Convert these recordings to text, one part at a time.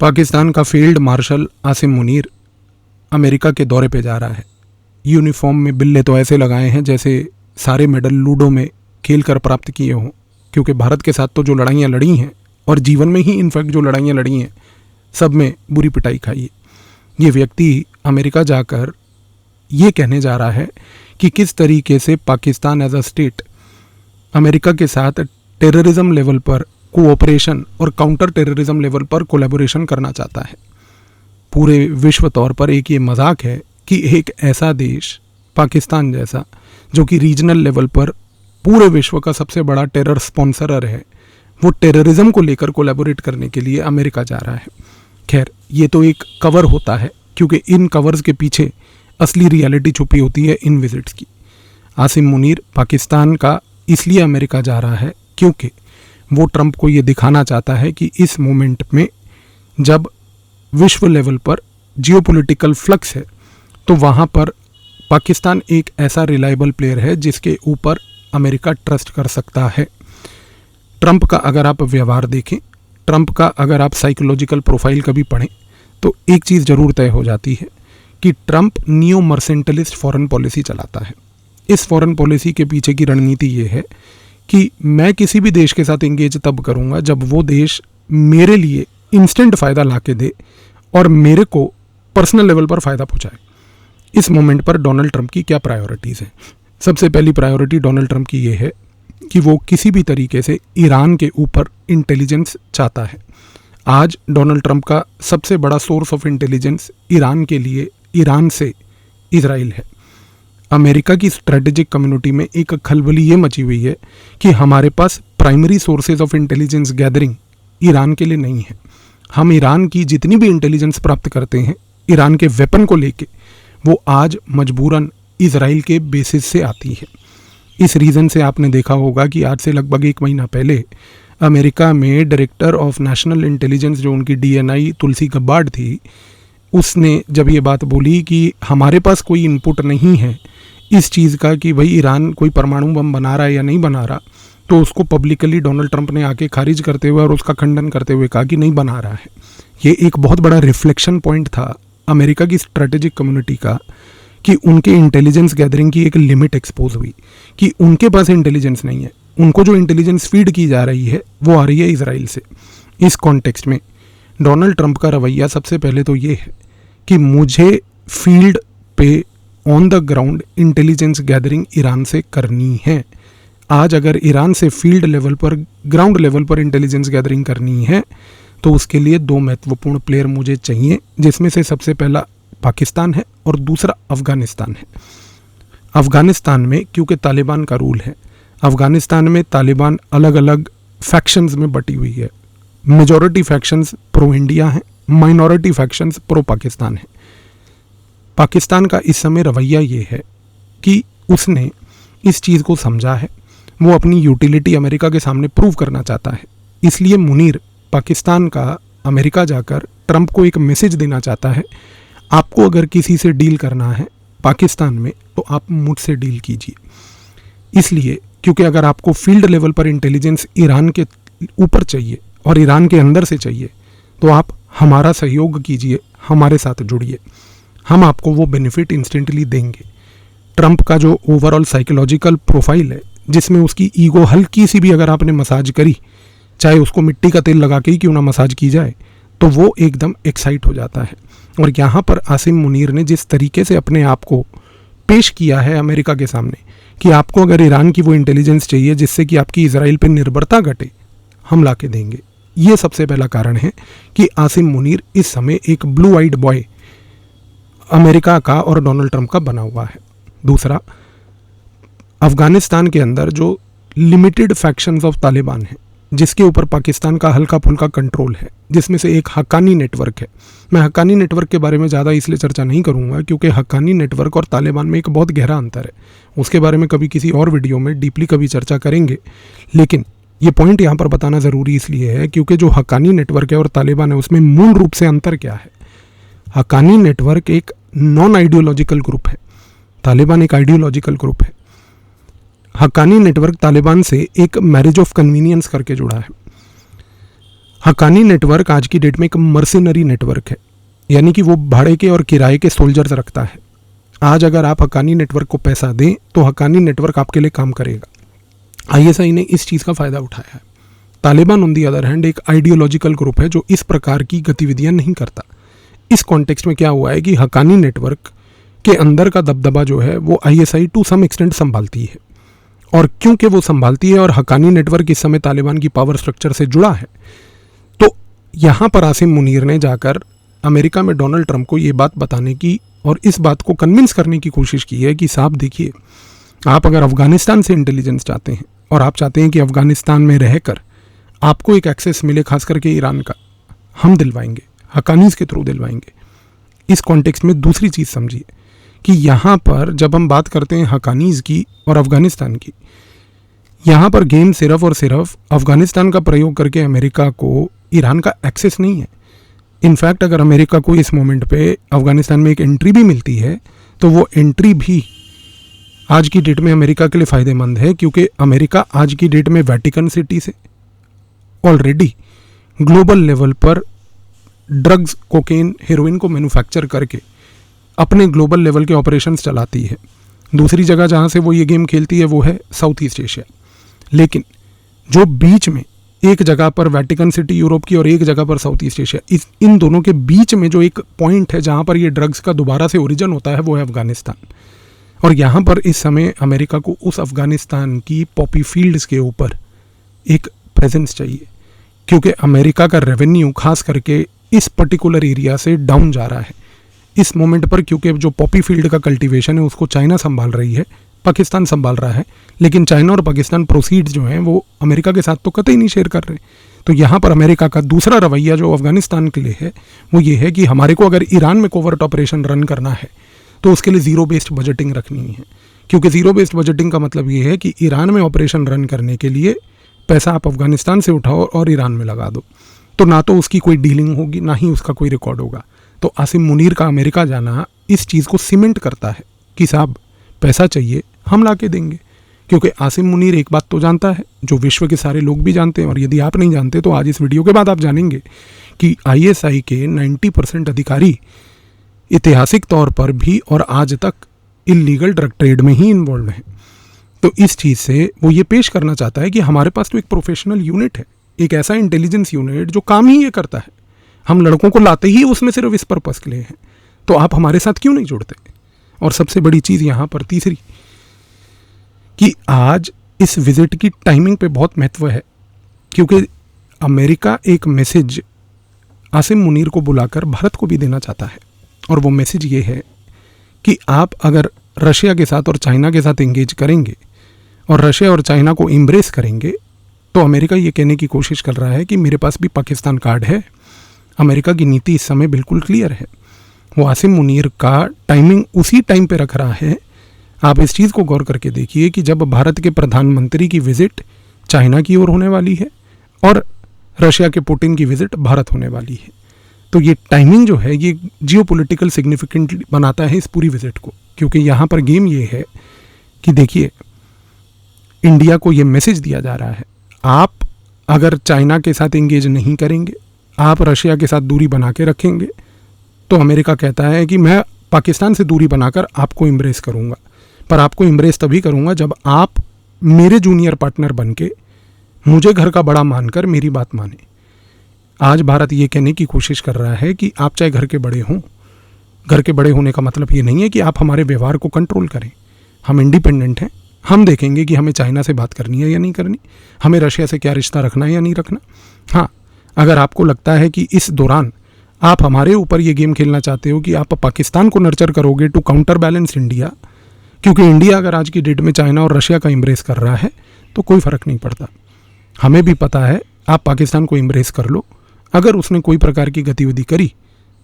पाकिस्तान का field marshal Asim Munir America के दौरे पे जा रहा है। यूनिफॉर्म में बिल्ले तो ऐसे लगाए हैं जैसे सारे मेडल लूडो में खेल कर प्राप्त किए हों, क्योंकि भारत के साथ तो जो लड़ाइयाँ लड़ी हैं और जीवन में ही इनफैक्ट जो लड़ाइयाँ लड़ी हैं सब में बुरी पिटाई खाई है। ये व्यक्ति अमेरिका जाकर ये कहने जा रहा है कि किस तरीके से Pakistan as a state America के साथ टेररिज्म लेवल पर कोऑपरेशन और काउंटर टेररिज्म लेवल पर कोलैबोरेशन करना चाहता है। पूरे विश्व तौर पर एक ये मजाक है कि एक ऐसा देश पाकिस्तान जैसा, जो कि रीजनल लेवल पर पूरे विश्व का सबसे बड़ा टेरर स्पॉन्सरर है, वो टेररिज्म को लेकर कोलैबोरेट करने के लिए अमेरिका जा रहा है। खैर, ये तो एक कवर होता है, क्योंकि इन कवर्स के पीछे असली रियलिटी छुपी होती है इन विजिट्स की। आसिम मुनीर पाकिस्तान का इसलिए अमेरिका जा रहा है क्योंकि वो ट्रंप को ये दिखाना चाहता है कि इस मोमेंट में जब विश्व लेवल पर जियोपॉलिटिकल फ्लक्स है, तो वहाँ पर पाकिस्तान एक ऐसा रिलायबल प्लेयर है जिसके ऊपर अमेरिका ट्रस्ट कर सकता है। ट्रंप का अगर आप व्यवहार देखें, ट्रंप का अगर आप साइकोलॉजिकल प्रोफाइल कभी पढ़ें, तो एक चीज़ ज़रूर तय हो जाती है कि ट्रंप नियो मर्सेंटलिस्ट फॉरेन पॉलिसी चलाता है। इस फॉरेन पॉलिसी के पीछे की रणनीति ये है कि मैं किसी भी देश के साथ एंगेज तब करूँगा जब वो देश मेरे लिए इंस्टेंट फ़ायदा ला के दे और मेरे को पर्सनल लेवल पर फ़ायदा पहुँचाए। इस मोमेंट पर डोनाल्ड ट्रंप की क्या प्रायोरिटीज़ हैं? सबसे पहली प्रायोरिटी डोनाल्ड ट्रंप की ये है कि वो किसी भी तरीके से ईरान के ऊपर इंटेलिजेंस चाहता है। आज डोनाल्ड ट्रंप का सबसे बड़ा सोर्स ऑफ इंटेलिजेंस ईरान के लिए ईरान से इजराइल है। अमेरिका की स्ट्रेटेजिक कम्युनिटी में एक खलबली ये मची हुई है कि हमारे पास primary sources of intelligence gathering Iran के लिए नहीं है। हम ईरान की जितनी भी इंटेलिजेंस प्राप्त करते हैं ईरान के वेपन को लेके, वो आज मजबूरन इजराइल के बेसिस से आती है। इस रीज़न से आपने देखा होगा कि आज से लगभग 1 महीना पहले अमेरिका में डायरेक्टर ऑफ नेशनल इंटेलिजेंस, जो उनकी DNI तुलसी गब्बार्ड थी, उसने जब ये बात बोली कि हमारे पास कोई इनपुट नहीं है इस चीज़ का कि भाई ईरान कोई परमाणु बम बना रहा है या नहीं बना रहा, तो उसको पब्लिकली डोनाल्ड ट्रंप ने आके खारिज करते हुए और उसका खंडन करते हुए कहा कि नहीं बना रहा है। ये एक बहुत बड़ा रिफ्लेक्शन पॉइंट था अमेरिका की स्ट्रेटेजिक कम्युनिटी का कि उनके इंटेलिजेंस गैदरिंग की एक लिमिट एक्सपोज हुई कि उनके पास इंटेलिजेंस नहीं है। उनको जो इंटेलिजेंस फीड की जा रही है वो आ रही है इजराइल से। इस कॉन्टेक्स्ट में डोनाल्ड ट्रंप का रवैया सबसे पहले तो ये है कि मुझे फील्ड पे on the ground intelligence gathering Iran से करनी है। आज अगर ईरान से फील्ड लेवल पर, ग्राउंड लेवल पर इंटेलिजेंस गैदरिंग करनी है तो उसके लिए 2 महत्वपूर्ण प्लेयर मुझे चाहिए, जिसमें से सबसे पहला पाकिस्तान है और दूसरा अफ़गानिस्तान है। अफ़गानिस्तान में क्योंकि तालिबान का रूल है, अफ़गानिस्तान में तालिबान अलग अलग फैक्शंस में बटी हुई है। मेजॉरिटी फैक्शंस प्रो इंडिया हैं, माइनॉरिटी फैक्शंस प्रो पाकिस्तान हैं। पाकिस्तान का इस समय रवैया ये है कि उसने इस चीज़ को समझा है, वो अपनी यूटिलिटी अमेरिका के सामने प्रूव करना चाहता है। इसलिए मुनीर पाकिस्तान का अमेरिका जाकर ट्रंप को एक मैसेज देना चाहता है, आपको अगर किसी से डील करना है पाकिस्तान में तो आप मुझसे डील कीजिए। इसलिए क्योंकि अगर आपको फील्ड लेवल पर इंटेलिजेंस ईरान के ऊपर चाहिए और ईरान के अंदर से चाहिए तो आप हमारा सहयोग कीजिए, हमारे साथ जुड़िए, हम आपको वो बेनिफिट इंस्टेंटली देंगे। ट्रंप का जो ओवरऑल साइकोलॉजिकल प्रोफाइल है, जिसमें उसकी ईगो हल्की सी भी अगर आपने मसाज करी, चाहे उसको मिट्टी का तेल लगा के ही क्यों ना मसाज की जाए, तो वो एकदम एक्साइट हो जाता है। और यहाँ पर आसिम मुनीर ने जिस तरीके से अपने आप को पेश किया है अमेरिका के सामने कि आपको अगर ईरान की वो इंटेलिजेंस चाहिए जिससे कि आपकी इजराइल पर निर्भरता घटे, हम ला के देंगे। ये सबसे पहला कारण है कि आसिम मुनीर इस समय एक ब्लू आइड बॉय अमेरिका का और डोनाल्ड ट्रंप का बना हुआ है। दूसरा, अफ़गानिस्तान के अंदर जो लिमिटेड फैक्शंस ऑफ तालिबान है, जिसके ऊपर पाकिस्तान का हल्का फुल्का कंट्रोल है, जिसमें से एक हक्कानी नेटवर्क है। मैं हक्कानी नेटवर्क के बारे में ज़्यादा इसलिए चर्चा नहीं करूँगा क्योंकि हक्कानी नेटवर्क और तालिबान में एक बहुत गहरा अंतर है। उसके बारे में कभी किसी और वीडियो में डीपली कभी चर्चा करेंगे, लेकिन ये पॉइंट यहाँ पर बताना ज़रूरी इसलिए है क्योंकि जो हक्कानी नेटवर्क है और तालिबान है उसमें मूल रूप से अंतर क्या है। हक्कानी नेटवर्क एक नॉन आइडियोलॉजिकल ग्रुप है, तालिबान एक आइडियोलॉजिकल ग्रुप है। हक्कानी नेटवर्क तालिबान से एक मैरिज ऑफ कन्वीनियंस करके जुड़ा है। हक्कानी नेटवर्क आज की डेट में एक मर्सिनरी नेटवर्क है, यानी कि वो भाड़े के और किराए के सोल्जर्स रखता है। आज अगर आप हक्कानी नेटवर्क को पैसा दें तो हक्कानी नेटवर्क आपके लिए काम करेगा। आईएसआई ने इस चीज़ का फ़ायदा उठाया है। Taliban on the other hand एक आइडियोलॉजिकल ग्रुप है जो इस प्रकार की गतिविधियां नहीं करता। इस कॉन्टेक्स्ट में क्या हुआ है कि हक्कानी नेटवर्क के अंदर का दबदबा जो है वो आईएसआई टू सम एक्सटेंट संभालती है, और क्योंकि वो संभालती है और हक्कानी नेटवर्क इस समय तालिबान की पावर स्ट्रक्चर से जुड़ा है, तो यहाँ पर आसिम मुनीर ने जाकर अमेरिका में डोनाल्ड ट्रंप को ये बात बताने की और इस बात को कन्विंस करने की कोशिश की है कि साहब देखिए, आप अगर अफगानिस्तान से इंटेलिजेंस चाहते हैं और आप चाहते हैं कि अफगानिस्तान में रहकर आपको एक एक्सेस मिले, खास करके ईरान का, हम दिलवाएंगे, हक्कानीज़ के थ्रू दिलवाएंगे। इस कॉन्टेक्स्ट में दूसरी चीज़ समझिए कि यहाँ पर जब हम बात करते हैं हक्कानीज़ की और अफ़गानिस्तान की, यहाँ पर गेम सिर्फ और सिर्फ अफ़गानिस्तान का प्रयोग करके अमेरिका को ईरान का एक्सेस नहीं है। इनफैक्ट अगर अमेरिका को इस मोमेंट पे अफ़गानिस्तान में एक एंट्री भी मिलती है तो वो एंट्री भी आज की डेट में अमेरिका के लिए फ़ायदेमंद है, क्योंकि अमेरिका आज की डेट में वेटिकन सिटी से ऑलरेडी ग्लोबल लेवल पर ड्रग्स, कोकेन, हेरोइन को मैन्युफैक्चर करके अपने ग्लोबल लेवल के ऑपरेशंस चलाती है। दूसरी जगह जहाँ से वो ये गेम खेलती है वो है साउथ ईस्ट एशिया। लेकिन जो बीच में एक जगह पर वेटिकन सिटी यूरोप की और एक जगह पर साउथ ईस्ट एशिया, इन दोनों के बीच में जो एक पॉइंट है जहाँ पर ये ड्रग्स का दोबारा से ओरिजिन होता है वो है अफ़गानिस्तान। और यहाँ पर इस समय अमेरिका को उस अफ़गानिस्तान की पॉपी फील्ड्स के ऊपर एक प्रेजेंस चाहिए, क्योंकि अमेरिका का रेवेन्यू खास करके इस पर्टिकुलर एरिया से डाउन जा रहा है इस मोमेंट पर, क्योंकि जो पॉपी फील्ड का कल्टीवेशन है उसको चाइना संभाल रही है, पाकिस्तान संभाल रहा है, लेकिन चाइना और पाकिस्तान प्रोसीड्स जो हैं वो अमेरिका के साथ तो कतई नहीं शेयर कर रहे। तो यहाँ पर अमेरिका का दूसरा रवैया जो अफ़गानिस्तान के लिए है वो ये है कि हमारे को अगर ईरान में कोवर्ट ऑपरेशन रन करना है तो उसके लिए ज़ीरो बेस्ड बजटिंग रखनी है, क्योंकि ज़ीरो बेस्ड बजटिंग का मतलब ये है कि ईरान में ऑपरेशन रन करने के लिए पैसा आप अफ़गानिस्तान से उठाओ और ईरान में लगा दो, तो ना तो उसकी कोई डीलिंग होगी ना ही उसका कोई रिकॉर्ड होगा। तो आसिम मुनीर का अमेरिका जाना इस चीज़ को सीमेंट करता है कि साहब पैसा चाहिए हम ला के देंगे, क्योंकि आसिम मुनीर एक बात तो जानता है जो विश्व के सारे लोग भी जानते हैं, और यदि आप नहीं जानते तो आज इस वीडियो के बाद आप जानेंगे कि आईएसआई के 90% अधिकारी ऐतिहासिक तौर पर भी और आज तक इलीगल ड्रग ट्रेड में ही इन्वॉल्व हैं। तो इस चीज़ से वो ये पेश करना चाहता है कि हमारे पास तो एक प्रोफेशनल यूनिट है, एक ऐसा इंटेलिजेंस यूनिट जो काम ही ये करता है, हम लड़कों को लाते ही उसमें सिर्फ इस पर्पस के लिए हैं, तो आप हमारे साथ क्यों नहीं जुड़ते। और सबसे बड़ी चीज़ यहाँ पर तीसरी कि आज इस विजिट की टाइमिंग पे बहुत महत्व है, क्योंकि अमेरिका एक मैसेज आसिम मुनीर को बुलाकर भारत को भी देना चाहता है, और वो मैसेज ये है कि आप अगर रशिया के साथ और चाइना के साथ एंगेज करेंगे और रशिया और चाइना को एम्ब्रेस करेंगे तो अमेरिका ये कहने की कोशिश कर रहा है कि मेरे पास भी पाकिस्तान कार्ड है। अमेरिका की नीति इस समय बिल्कुल क्लियर है। वो आसिम मुनीर का टाइमिंग उसी टाइम पे रख रहा है। आप इस चीज़ को गौर करके देखिए कि जब भारत के प्रधानमंत्री की विजिट चाइना की ओर होने वाली है और रशिया के पुतिन की विजिट भारत होने वाली है, तो ये टाइमिंग जो है ये जियोपॉलिटिकल सिग्निफिकेंट बनाता है इस पूरी विजिट को, क्योंकि यहाँ पर गेम ये है कि देखिए इंडिया को ये मैसेज दिया जा रहा है, आप अगर चाइना के साथ एंगेज नहीं करेंगे, आप रशिया के साथ दूरी बना के रखेंगे, तो अमेरिका कहता है कि मैं पाकिस्तान से दूरी बनाकर आपको इम्ब्रेस करूँगा, पर आपको इम्ब्रेस तभी करूँगा जब आप मेरे जूनियर पार्टनर बन के मुझे घर का बड़ा मानकर मेरी बात माने। आज भारत ये कहने की कोशिश कर रहा है कि आप चाहे घर के बड़े हों, घर के बड़े होने का मतलब ये नहीं है कि आप हमारे व्यवहार को कंट्रोल करें, हम इंडिपेंडेंट हैं, हम देखेंगे कि हमें चाइना से बात करनी है या नहीं करनी, हमें रशिया से क्या रिश्ता रखना है या नहीं रखना। हाँ, अगर आपको लगता है कि इस दौरान आप हमारे ऊपर ये गेम खेलना चाहते हो कि आप पाकिस्तान को नर्चर करोगे टू काउंटर बैलेंस इंडिया, क्योंकि इंडिया अगर आज की डेट में चाइना और रशिया का इम्ब्रेस कर रहा है तो कोई फ़र्क नहीं पड़ता। हमें भी पता है आप पाकिस्तान को इम्ब्रेस कर लो, अगर उसने कोई प्रकार की गतिविधि करी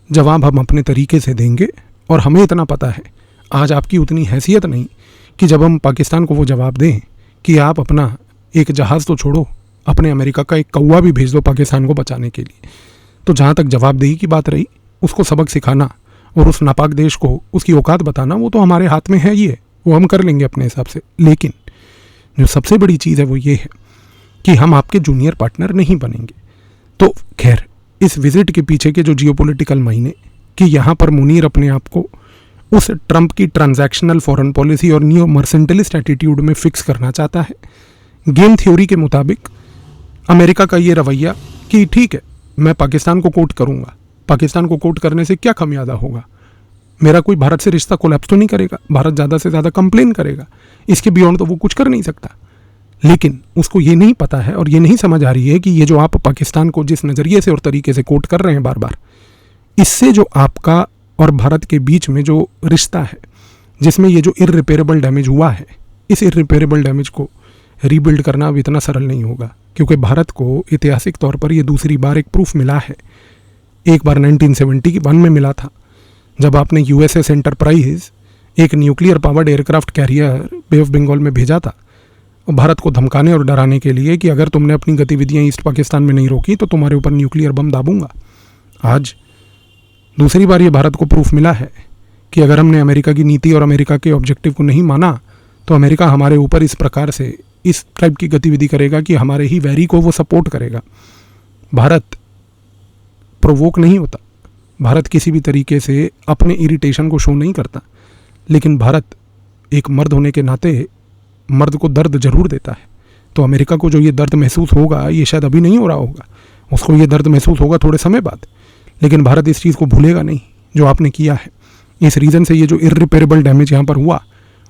जवाब हम अपने तरीके से देंगे, और हमें इतना पता है आज आपकी उतनी हैसियत नहीं कि जब हम पाकिस्तान को वो जवाब दें कि आप अपना एक जहाज़ तो छोड़ो, अपने अमेरिका का एक कौवा भी भेज दो पाकिस्तान को बचाने के लिए। तो जहाँ तक जवाबदेही की बात रही, उसको सबक सिखाना और उस नापाक देश को उसकी औकात बताना वो तो हमारे हाथ में है ही है, वो हम कर लेंगे अपने हिसाब से। लेकिन जो सबसे बड़ी चीज़ है वो ये है कि हम आपके जूनियर पार्टनर नहीं बनेंगे। तो खैर, इस विजिट के पीछे के जो जियोपॉलिटिकल मायने कि यहाँ पर मुनीर अपने आप को उस ट्रंप की ट्रांजैक्शनल फॉरेन पॉलिसी और न्यू मर्सेंटलिस्ट एटीट्यूड में फिक्स करना चाहता है। गेम थ्योरी के मुताबिक अमेरिका का ये रवैया कि ठीक है, मैं पाकिस्तान को कोट करूँगा, पाकिस्तान को कोट करने से क्या खमियाजा होगा, मेरा कोई भारत से रिश्ता कोलैप्स तो नहीं करेगा, भारत ज़्यादा से ज़्यादा कंप्लेन करेगा, इसके बियॉन्ड तो वो कुछ कर नहीं सकता। लेकिन उसको ये नहीं पता है और ये नहीं समझ आ रही है कि ये जो आप पाकिस्तान को जिस नज़रिए से और तरीके से कोट कर रहे हैं बार बार, इससे जो आपका और भारत के बीच में जो रिश्ता है, जिसमें ये जो इररिपेरेबल डैमेज हुआ है, इस इररिपेरेबल डैमेज को रीबिल्ड करना अब इतना सरल नहीं होगा। क्योंकि भारत को ऐतिहासिक तौर पर ये दूसरी बार एक प्रूफ मिला है। एक बार 1971 में मिला था, जब आपने USS एंटरप्राइज एक nuclear powered aircraft carrier Bay of Bengal में भेजा था भारत को धमकाने और डराने के लिए कि अगर तुमने अपनी गतिविधियां ईस्ट पाकिस्तान में नहीं रोकी तो तुम्हारे ऊपर न्यूक्लियर बम दाबूंगा। आज दूसरी बार ये भारत को प्रूफ मिला है कि अगर हमने अमेरिका की नीति और अमेरिका के ऑब्जेक्टिव को नहीं माना तो अमेरिका हमारे ऊपर इस प्रकार से इस टाइप की गतिविधि करेगा कि हमारे ही वैरी को वो सपोर्ट करेगा। भारत प्रोवोक नहीं होता, भारत किसी भी तरीके से अपने इरिटेशन को शो नहीं करता, लेकिन भारत एक मर्द होने के नाते मर्द को दर्द जरूर देता है। तो अमेरिका को जो ये दर्द महसूस होगा, ये शायद अभी नहीं हो रहा होगा, उसको ये दर्द महसूस होगा थोड़े समय बाद, लेकिन भारत इस चीज़ को भूलेगा नहीं जो आपने किया है। इस रीज़न से ये जो इररिपेरेबल डैमेज यहाँ पर हुआ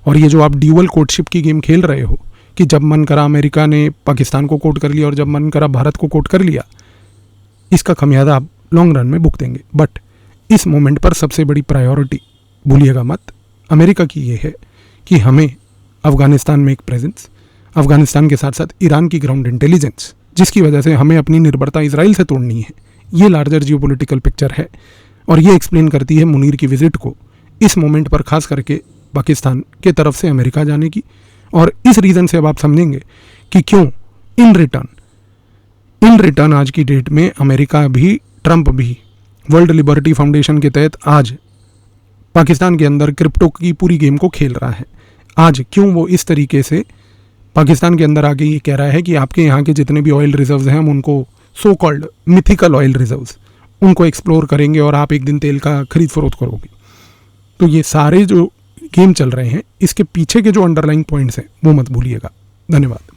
और ये जो आप ड्यूअल कोर्टशिप की गेम खेल रहे हो कि जब मन करा अमेरिका ने पाकिस्तान को कोट कर लिया और जब मन करा भारत को कोट कर लिया, इसका खमियाजा आप लॉन्ग रन में भुगतेंगे। बट इस मोमेंट पर सबसे बड़ी प्रायोरिटी, भूलिएगा मत, अमेरिका की ये है कि हमें अफ़गानिस्तान में एक प्रेजेंस, अफ़गानिस्तान के साथ साथ ईरान की ग्राउंड इंटेलिजेंस, जिसकी वजह से हमें अपनी निर्भरता इजराइल से तोड़नी है, ये लार्जर जियोपॉलिटिकल पिक्चर है। और ये एक्सप्लेन करती है मुनीर की विजिट को इस मोमेंट पर खास करके पाकिस्तान के तरफ से अमेरिका जाने की। और इस रीज़न से अब आप समझेंगे कि क्यों इन रिटर्न आज की डेट में अमेरिका भी, ट्रंप भी वर्ल्ड लिबर्टी फाउंडेशन के तहत आज पाकिस्तान के अंदर क्रिप्टो की पूरी गेम को खेल रहा है। आज क्यों वो इस तरीके से पाकिस्तान के अंदर आके ये कह रहा है कि आपके यहाँ के जितने भी ऑयल रिजर्व्स हैं हम उनको so called mythical oil reserves उनको एक्सप्लोर करेंगे और आप एक दिन तेल का खरीद फरोख्त करोगे। तो ये सारे जो गेम चल रहे हैं, इसके पीछे के जो अंडरलाइंग पॉइंट्स हैं वो मत भूलिएगा। धन्यवाद।